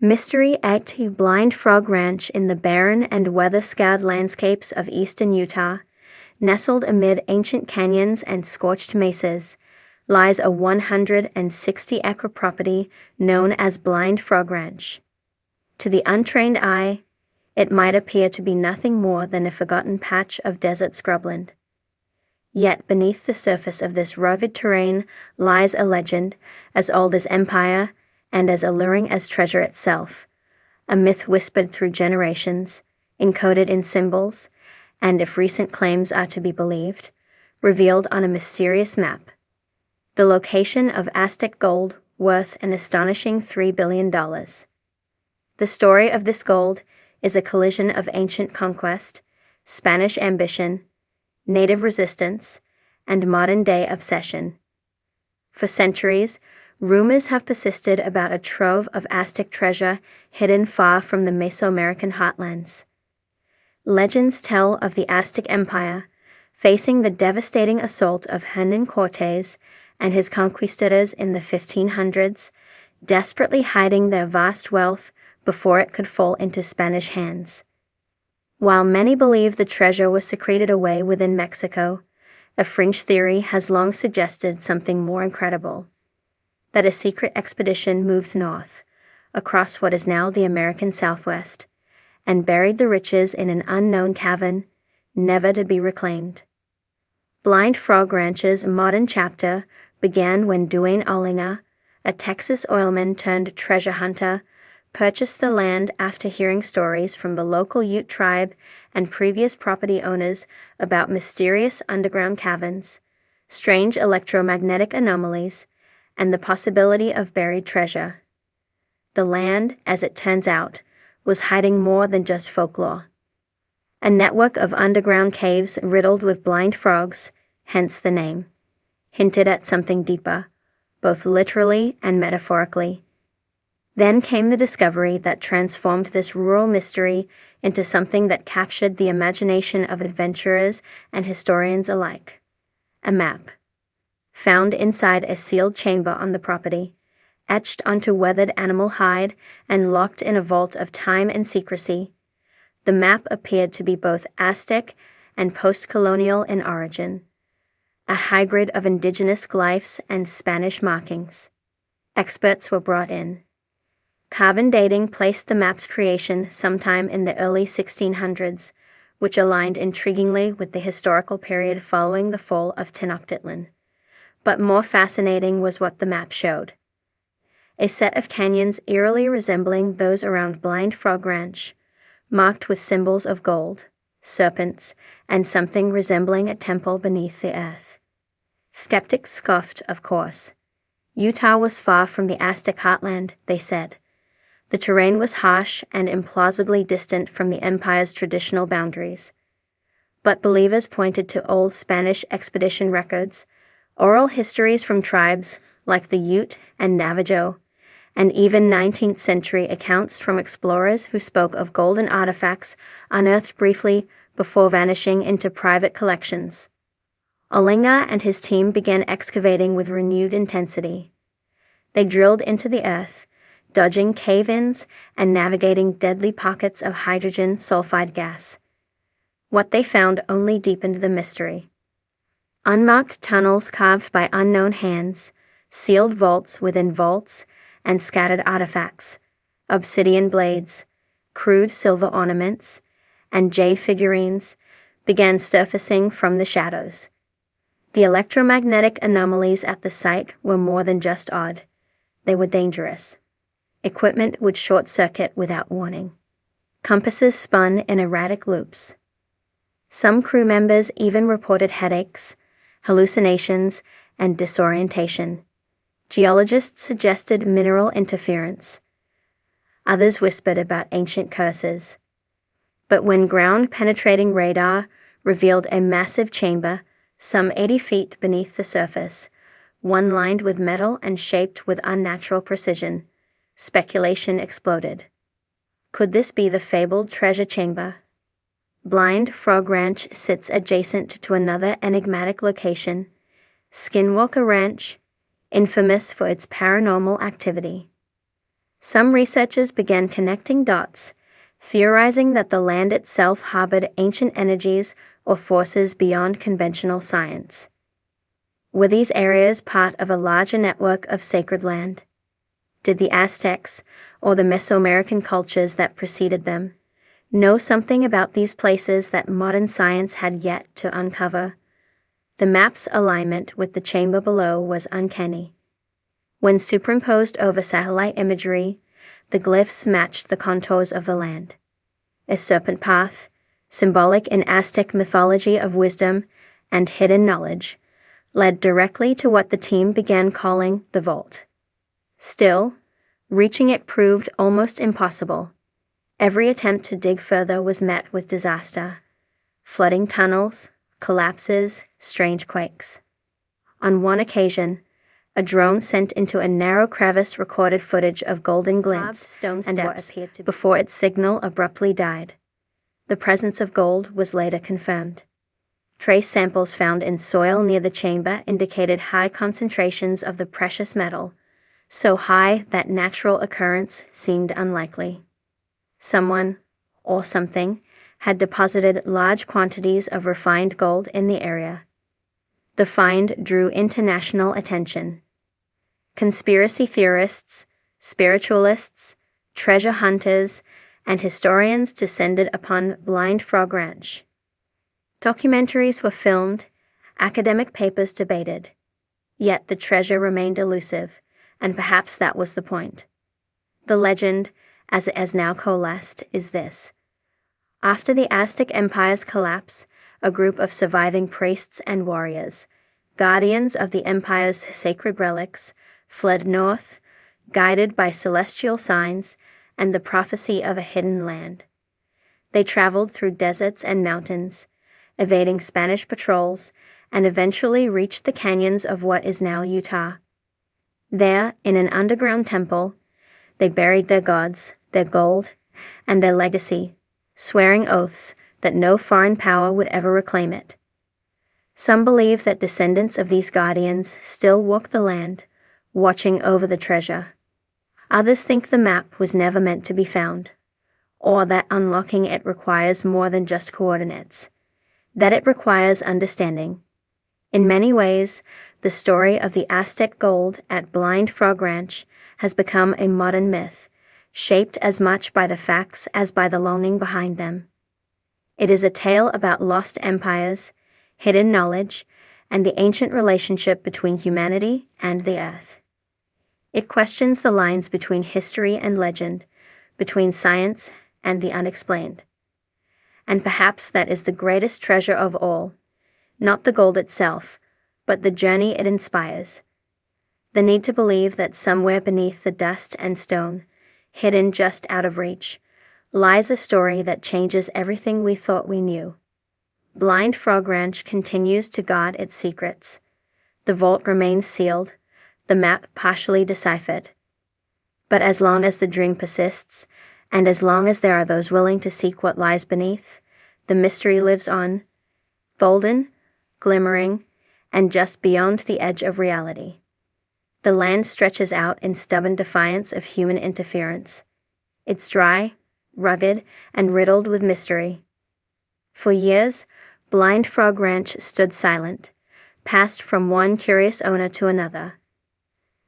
Mystery 8 Blind Frog Ranch in the barren and weather-scarred landscapes of eastern Utah, nestled amid ancient canyons and scorched mesas, lies a 160-acre property known as Blind Frog Ranch. To the untrained eye, it might appear to be nothing more than a forgotten patch of desert scrubland. Yet beneath the surface of this rugged terrain lies a legend as old as empire and as alluring as treasure itself, a myth whispered through generations, encoded in symbols, and if recent claims are to be believed, revealed on a mysterious map. The location of Aztec gold worth an astonishing $3 billion. The story of this gold is a collision of ancient conquest, Spanish ambition, native resistance, and modern-day obsession. For centuries, rumors have persisted about a trove of Aztec treasure hidden far from the Mesoamerican heartlands. Legends tell of the Aztec Empire facing the devastating assault of Hernan Cortés and his conquistadors in the 1500s, desperately hiding their vast wealth before it could fall into Spanish hands. While many believe the treasure was secreted away within Mexico, a fringe theory has long suggested something more incredible: that a secret expedition moved north, across what is now the American Southwest, and buried the riches in an unknown cavern, never to be reclaimed. Blind Frog Ranch's modern chapter began when Duane Ollinger, a Texas oilman turned treasure hunter, purchased the land after hearing stories from the local Ute tribe and previous property owners about mysterious underground caverns, strange electromagnetic anomalies, and the possibility of buried treasure. The land, as it turns out, was hiding more than just folklore. A network of underground caves riddled with blind frogs, hence the name, hinted at something deeper, both literally and metaphorically. Then came the discovery that transformed this rural mystery into something that captured the imagination of adventurers and historians alike: a map. Found inside a sealed chamber on the property, etched onto weathered animal hide and locked in a vault of time and secrecy, the map appeared to be both Aztec and post-colonial in origin, a hybrid of indigenous glyphs and Spanish markings. Experts were brought in. Carbon dating placed the map's creation sometime in the early 1600s, which aligned intriguingly with the historical period following the fall of Tenochtitlan. But more fascinating was what the map showed: a set of canyons eerily resembling those around Blind Frog Ranch, marked with symbols of gold, serpents, and something resembling a temple beneath the earth. Skeptics scoffed, of course. Utah was far from the Aztec heartland, they said. The terrain was harsh and implausibly distant from the empire's traditional boundaries. But believers pointed to old Spanish expedition records, oral histories from tribes like the Ute and Navajo, and even 19th-century accounts from explorers who spoke of golden artifacts unearthed briefly before vanishing into private collections. Ollinger and his team began excavating with renewed intensity. They drilled into the earth, dodging cave-ins and navigating deadly pockets of hydrogen sulfide gas. What they found only deepened the mystery. Unmarked tunnels carved by unknown hands, sealed vaults within vaults, and scattered artifacts, obsidian blades, crude silver ornaments, and jade figurines began surfacing from the shadows. The electromagnetic anomalies at the site were more than just odd. They were dangerous. Equipment would short-circuit without warning. Compasses spun in erratic loops. Some crew members even reported headaches, hallucinations, and disorientation. Geologists suggested mineral interference. Others whispered about ancient curses. But when ground-penetrating radar revealed a massive chamber, some 80 feet beneath the surface, one lined with metal and shaped with unnatural precision, speculation exploded. Could this be the fabled treasure chamber? Blind Frog Ranch sits adjacent to another enigmatic location, Skinwalker Ranch, infamous for its paranormal activity. Some researchers began connecting dots, theorizing that the land itself harbored ancient energies or forces beyond conventional science. Were these areas part of a larger network of sacred land? Did the Aztecs, or the Mesoamerican cultures that preceded them, know something about these places that modern science had yet to uncover? The map's alignment with the chamber below was uncanny. When superimposed over satellite imagery, the glyphs matched the contours of the land. A serpent path, symbolic in Aztec mythology of wisdom and hidden knowledge, led directly to what the team began calling the vault. Still, reaching it proved almost impossible. Every attempt to dig further was met with disaster. Flooding tunnels, collapses, strange quakes. On one occasion, a drone sent into a narrow crevice recorded footage of golden glints stone and what steps appeared to before its signal abruptly died. The presence of gold was later confirmed. Trace samples found in soil near the chamber indicated high concentrations of the precious metal, so high that natural occurrence seemed unlikely. Someone, or something, had deposited large quantities of refined gold in the area. The find drew international attention. Conspiracy theorists, spiritualists, treasure hunters, and historians descended upon Blind Frog Ranch. Documentaries were filmed, academic papers debated. Yet the treasure remained elusive, and perhaps that was the point. The legend, as it has now coalesced, is this. After the Aztec Empire's collapse, a group of surviving priests and warriors, guardians of the empire's sacred relics, fled north, guided by celestial signs and the prophecy of a hidden land. They traveled through deserts and mountains, evading Spanish patrols, and eventually reached the canyons of what is now Utah. There, in an underground temple, they buried their gods, their gold, and their legacy, swearing oaths that no foreign power would ever reclaim it. Some believe that descendants of these guardians still walk the land, watching over the treasure. Others think the map was never meant to be found, or that unlocking it requires more than just coordinates, that it requires understanding. In many ways, the story of the Aztec gold at Blind Frog Ranch has become a modern myth, shaped as much by the facts as by the longing behind them. It is a tale about lost empires, hidden knowledge, and the ancient relationship between humanity and the earth. It questions the lines between history and legend, between science and the unexplained. And perhaps that is the greatest treasure of all, not the gold itself, but the journey it inspires. The need to believe that somewhere beneath the dust and stone, hidden just out of reach, lies a story that changes everything we thought we knew. Blind Frog Ranch continues to guard its secrets. The vault remains sealed, the map partially deciphered. But as long as the dream persists, and as long as there are those willing to seek what lies beneath, the mystery lives on, golden, glimmering, and just beyond the edge of reality. The land stretches out in stubborn defiance of human interference. It's dry, rugged, and riddled with mystery. For years, Blind Frog Ranch stood silent, passed from one curious owner to another.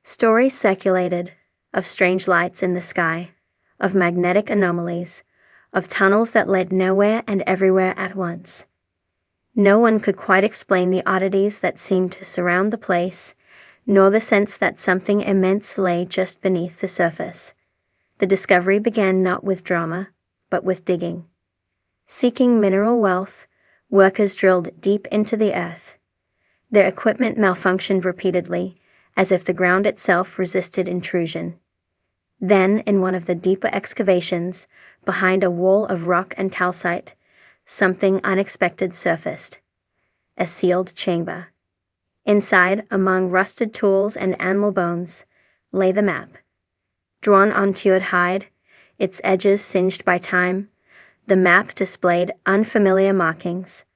Stories circulated of strange lights in the sky, of magnetic anomalies, of tunnels that led nowhere and everywhere at once. No one could quite explain the oddities that seemed to surround the place, nor the sense that something immense lay just beneath the surface. The discovery began not with drama, but with digging. Seeking mineral wealth, workers drilled deep into the earth. Their equipment malfunctioned repeatedly, as if the ground itself resisted intrusion. Then, in one of the deeper excavations, behind a wall of rock and calcite, something unexpected surfaced. A sealed chamber. Inside, among rusted tools and animal bones, lay the map. Drawn on cured hide, its edges singed by time, the map displayed unfamiliar markings,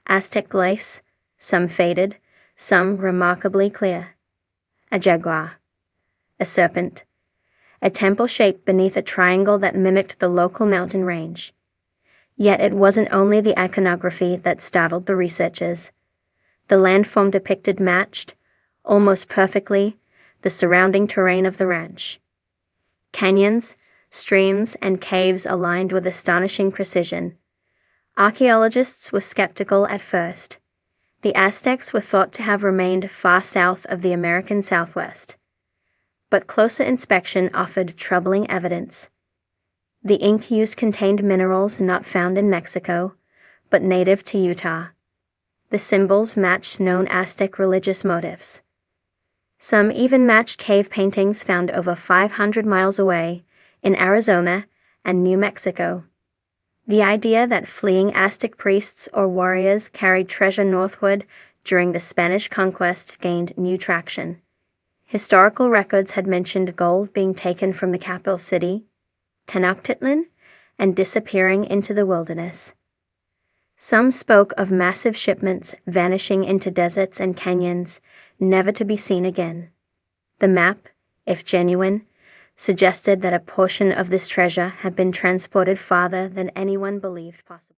Aztec glyphs, some faded, some remarkably clear. A jaguar, a serpent, a temple shaped beneath a triangle that mimicked the local mountain range. Yet it wasn't only the iconography that startled the researchers. The landform depicted matched, almost perfectly, the surrounding terrain of the ranch. Canyons, streams, and caves aligned with astonishing precision. Archaeologists were skeptical at first. The Aztecs were thought to have remained far south of the American Southwest. But closer inspection offered troubling evidence. The ink used contained minerals not found in Mexico, but native to Utah. The symbols matched known Aztec religious motifs. Some even matched cave paintings found over 500 miles away, in Arizona and New Mexico. The idea that fleeing Aztec priests or warriors carried treasure northward during the Spanish conquest gained new traction. Historical records had mentioned gold being taken from the capital city, Tenochtitlan, and disappearing into the wilderness. Some spoke of massive shipments vanishing into deserts and canyons, never to be seen again. The map, if genuine, suggested that a portion of this treasure had been transported farther than anyone believed possible.